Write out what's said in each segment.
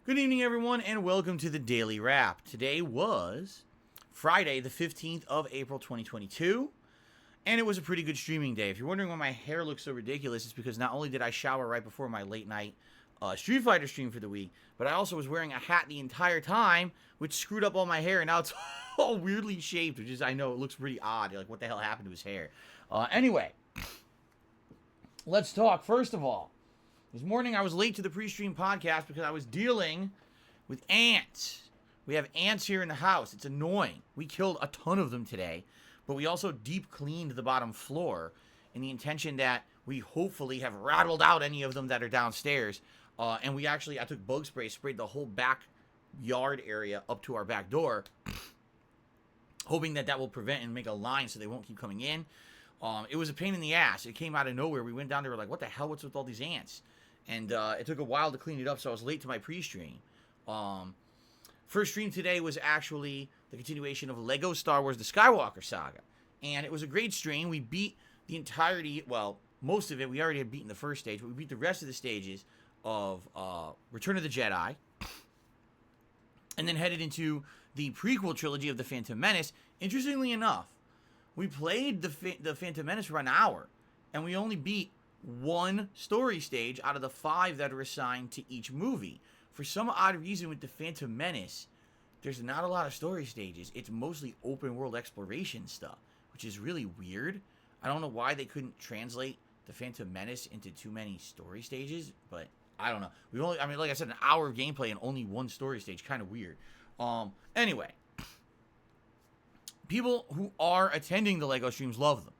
Good evening, everyone, and welcome to the Daily Wrap. Today was Friday, the 15th of April, 2022, and it was a pretty good streaming day. If you're wondering why my hair looks so ridiculous, it's because not only did I shower right before my late night Street Fighter stream for the week, but I also was wearing a hat the entire time, which screwed up all my hair, and now it's all weirdly shaped, which is, I know, it looks pretty odd. You're like, what the hell happened to his hair? Anyway, let's talk. First of all, this morning I was late to the pre-stream podcast because I was dealing with ants. We have ants here in the house. It's annoying. We killed a ton of them today, but we also deep cleaned the bottom floor in the intention that we hopefully have rattled out any of them that are downstairs. And I took bug spray, sprayed the whole backyard area up to our back door, hoping that will prevent and make a line so they won't keep coming in. It was a pain in the ass. It came out of nowhere. We went down there, we're like, what the hell, what's with all these ants? And it took a while to clean it up, so I was late to my pre-stream. First stream today was actually the continuation of Lego Star Wars The Skywalker Saga. And it was a great stream. We beat the entirety, well, most of it. We already had beaten the first stage, but we beat the rest of the stages of Return of the Jedi. And then headed into the prequel trilogy of The Phantom Menace. Interestingly enough, we played the Phantom Menace for an hour, and we only beat one story stage out of the 5 that are assigned to each movie. For some odd reason with the Phantom Menace, there's not a lot of story stages. It's mostly open world exploration stuff, which is really weird. I don't know why they couldn't translate the Phantom Menace into too many story stages, but I don't know. Like I said, an hour of gameplay and only one story stage, kind of weird. Anyway, people who are attending the LEGO streams love them.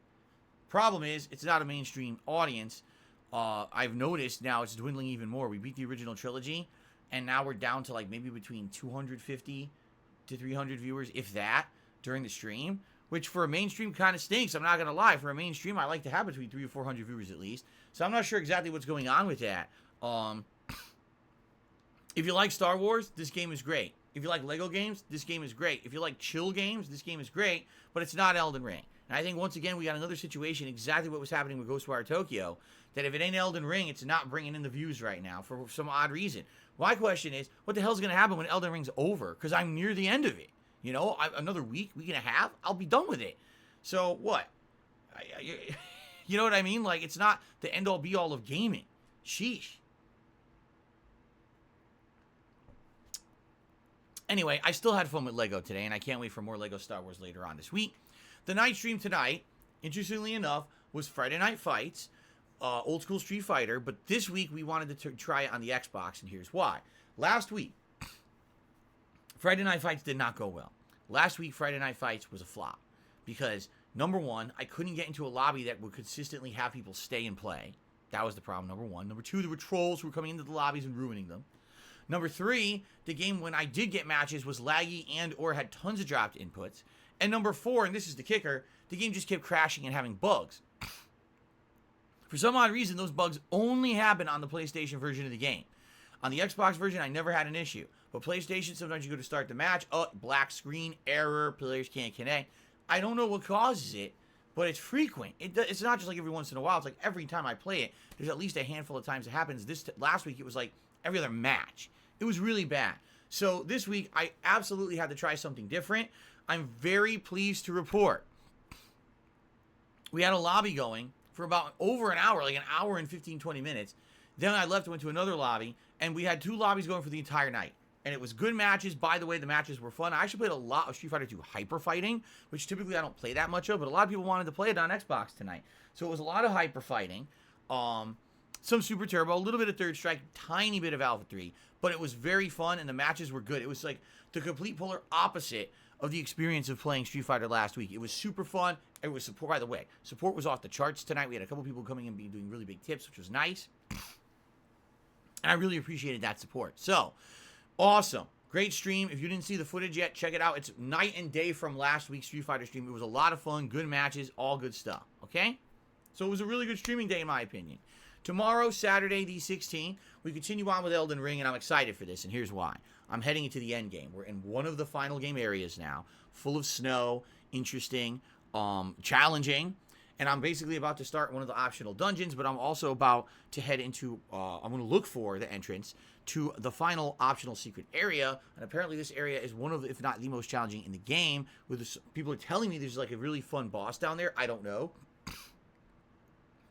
Problem is, it's not a mainstream audience. I've noticed now it's dwindling even more. We beat the original trilogy, and now we're down to like maybe between 250 to 300 viewers, if that, during the stream, which for a mainstream kind of stinks. I'm not going to lie. For a mainstream, I like to have between 300 or 400 viewers at least. So I'm not sure exactly what's going on with that. If you like Star Wars, this game is great. If you like Lego games, this game is great. If you like chill games, this game is great, but it's not Elden Ring. And I think, once again, we got another situation, exactly what was happening with Ghostwire Tokyo, that if it ain't Elden Ring, it's not bringing in the views right now for some odd reason. My question is, what the hell's going to happen when Elden Ring's over? Because I'm near the end of it. You know, another week and a half, I'll be done with it. So, what? You know what I mean? Like, it's not the end-all, be-all of gaming. Sheesh. Anyway, I still had fun with Lego today, and I can't wait for more Lego Star Wars later on this week. The night stream tonight, interestingly enough, was Friday Night Fights, old school Street Fighter, but this week we wanted to try it on the Xbox, and here's why. Last week, Friday Night Fights did not go well. Last week, Friday Night Fights was a flop, because, number one, I couldn't get into a lobby that would consistently have people stay and play. That was the problem, number one. Number two, there were trolls who were coming into the lobbies and ruining them. Number three, the game, when I did get matches, was laggy and or had tons of dropped inputs. And number four, and this is the kicker, the game just kept crashing and having bugs. For some odd reason, those bugs only happen on the PlayStation version of the game. On the Xbox version, I never had an issue. But PlayStation, sometimes you go to start the match, black screen, error, players can't connect. I don't know what causes it, but it's frequent. It's not just like every once in a while. It's like every time I play it, there's at least a handful of times it happens. Last week, it was like every other match. It was really bad. So this week, I absolutely had to try something different. I'm very pleased to report we had a lobby going for about over an hour, like an hour and 15, 20 minutes. Then I left and went to another lobby, and we had 2 lobbies going for the entire night. And it was good matches. By the way, the matches were fun. I actually played a lot of Street Fighter 2 Hyper Fighting, which typically I don't play that much of, but a lot of people wanted to play it on Xbox tonight. So it was a lot of Hyper Fighting, some Super Turbo, a little bit of Third Strike, tiny bit of Alpha 3, but it was very fun, and the matches were good. It was like the complete polar opposite of the experience of playing Street Fighter last week. It was super fun. It was support, by the way. Support was off the charts tonight. We had a couple people coming in and doing really big tips, which was nice. And I really appreciated that support. So, awesome. Great stream. If you didn't see the footage yet, check it out. It's night and day from last week's Street Fighter stream. It was a lot of fun, good matches, all good stuff. Okay? So it was a really good streaming day in my opinion. Tomorrow, Saturday the 16th, we continue on with Elden Ring, and I'm excited for this, and here's why. I'm heading into the end game. We're in one of the final game areas now, full of snow, interesting, challenging, and I'm basically about to start one of the optional dungeons, but I'm also about to head into, I'm going to look for the entrance to the final optional secret area, and apparently this area is one of, if not the most challenging in the game. People are telling me there's like a really fun boss down there. I don't know.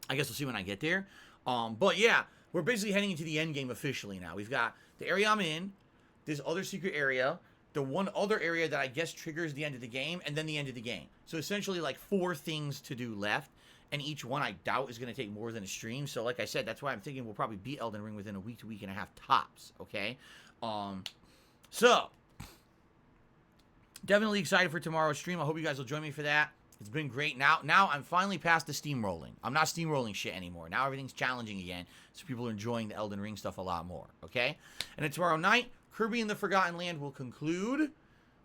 I guess we'll see when I get there. But yeah, we're basically heading into the end game officially now. We've got the area I'm in, this other secret area, the one other area that I guess triggers the end of the game, and then the end of the game. So essentially like 4 things to do left, and each one I doubt is going to take more than a stream. So like I said, that's why I'm thinking we'll probably beat Elden Ring within a week to week and a half tops, okay? So, definitely excited for tomorrow's stream. I hope you guys will join me for that. It's been great. Now I'm finally past the steamrolling. I'm not steamrolling shit anymore. Now everything's challenging again, so people are enjoying the Elden Ring stuff a lot more, okay? And then tomorrow night, Kirby and the Forgotten Land will conclude,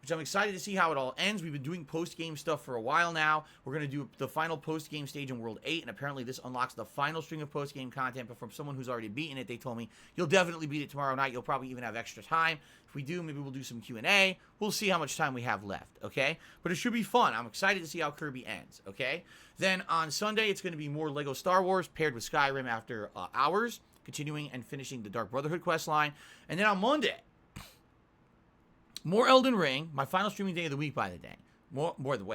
which I'm excited to see how it all ends. We've been doing post-game stuff for a while now. We're going to do the final post-game stage in World 8, and apparently this unlocks the final string of post-game content, but from someone who's already beaten it, they told me, you'll definitely beat it tomorrow night. You'll probably even have extra time. If we do, maybe we'll do some Q&A. We'll see how much time we have left, okay? But it should be fun. I'm excited to see how Kirby ends, okay? Then on Sunday, it's going to be more LEGO Star Wars paired with Skyrim after hours, continuing and finishing the Dark Brotherhood quest line. And then on Monday, more Elden Ring, my final streaming day of the week, by the day. More Elden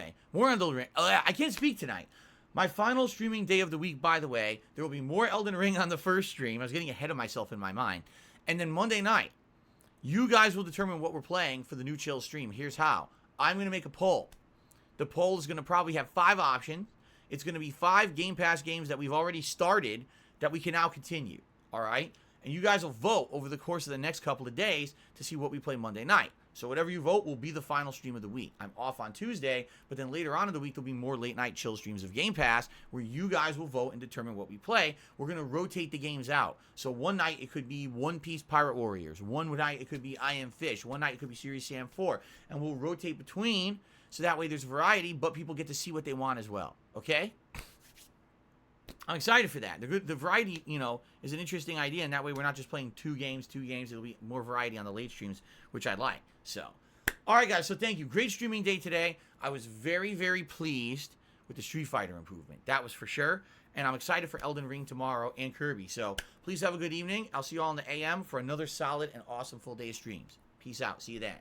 Ring. I can't speak tonight. My final streaming day of the week, by the way. There will be more Elden Ring on the first stream. I was getting ahead of myself in my mind. And then Monday night, you guys will determine what we're playing for the new Chill stream. Here's how. I'm going to make a poll. The poll is going to probably have 5 options. It's going to be 5 Game Pass games that we've already started that we can now continue. All right? And you guys will vote over the course of the next couple of days to see what we play Monday night. So whatever you vote will be the final stream of the week. I'm off on Tuesday, but then later on in the week, there'll be more late-night chill streams of Game Pass where you guys will vote and determine what we play. We're going to rotate the games out. So one night, it could be One Piece Pirate Warriors. One night, it could be I Am Fish. One night, it could be Series Sam 4. And we'll rotate between, so that way there's variety, but people get to see what they want as well. Okay? I'm excited for that. The variety, you know, is an interesting idea, and that way we're not just playing two games. It'll be more variety on the late streams, which I like. So, all right, guys, so thank you. Great streaming day today. I was very, very pleased with the Street Fighter improvement. That was for sure, and I'm excited for Elden Ring tomorrow and Kirby. So, please have a good evening. I'll see you all in the AM for another solid and awesome full day of streams. Peace out. See you then.